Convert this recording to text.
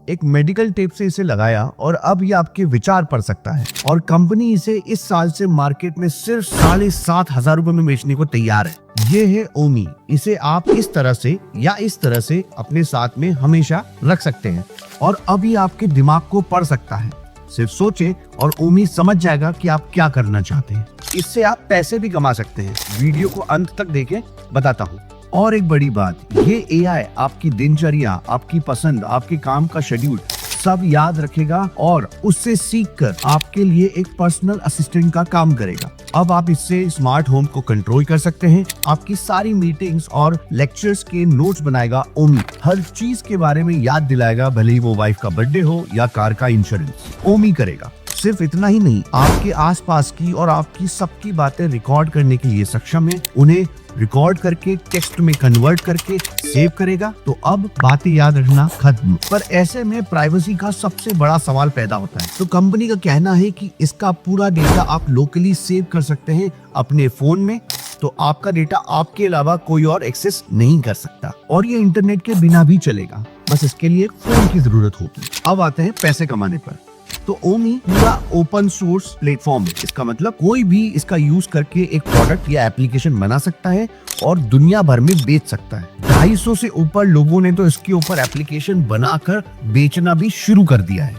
एक medical tape से इसे लगाया और अब ये आपके विचार पढ़ सकता है और कंपनी इसे इस साल से मार्केट में सिर्फ 7,500 रुपए में बेचने को तैयार है। ये है ओमी। इसे आप इस तरह से या इस तरह से अपने साथ में हमेशा रख सकते हैं और अब ये आपके दिमाग को पढ़ सकता है। सिर्फ सोचें और ओमी समझ जाएगा कि आप क्या करना चाहते हैं। इससे आप पैसे भी कमा सकते हैं। वीडियो को अंत तक देखें, बताता हूँ। और एक बड़ी बात, ये एआई आपकी दिनचर्या, आपकी पसंद, आपके काम का शेड्यूल सब याद रखेगा और उससे सीखकर आपके लिए एक पर्सनल असिस्टेंट का काम करेगा। अब आप इससे स्मार्ट होम को कंट्रोल कर सकते हैं। आपकी सारी मीटिंग्स और लेक्चर्स के नोट्स बनाएगा ओमी। हर चीज के बारे में याद दिलाएगा, भले ही वो वाइफ का बर्थडे हो या कार का इंश्योरेंस, ओमी करेगा। सिर्फ इतना ही नहीं, आपके आसपास की और आपकी सबकी बातें रिकॉर्ड करने के लिए सक्षम है। उन्हें रिकॉर्ड करके टेक्स्ट में कन्वर्ट करके सेव करेगा। तो अब बातें याद रखना खत्म। पर ऐसे में प्राइवेसी का सबसे बड़ा सवाल पैदा होता है। तो कंपनी का कहना है कि इसका पूरा डेटा आप लोकली सेव कर सकते हैं अपने फोन में, तो आपका डेटा आपके अलावा कोई और एक्सेस नहीं कर सकता और ये इंटरनेट के बिना भी चलेगा। बस इसके लिए फोन की जरूरत होगी। अब आते हैं पैसे कमाने पर। तो ओमी पूरा ओपन सोर्स प्लेटफॉर्म है। इसका मतलब कोई भी इसका यूज करके एक प्रोडक्ट या एप्लीकेशन बना सकता है और दुनिया भर में बेच सकता है। 250 से ऊपर लोगों ने तो इसके ऊपर एप्लीकेशन बनाकर बेचना भी शुरू कर दिया है।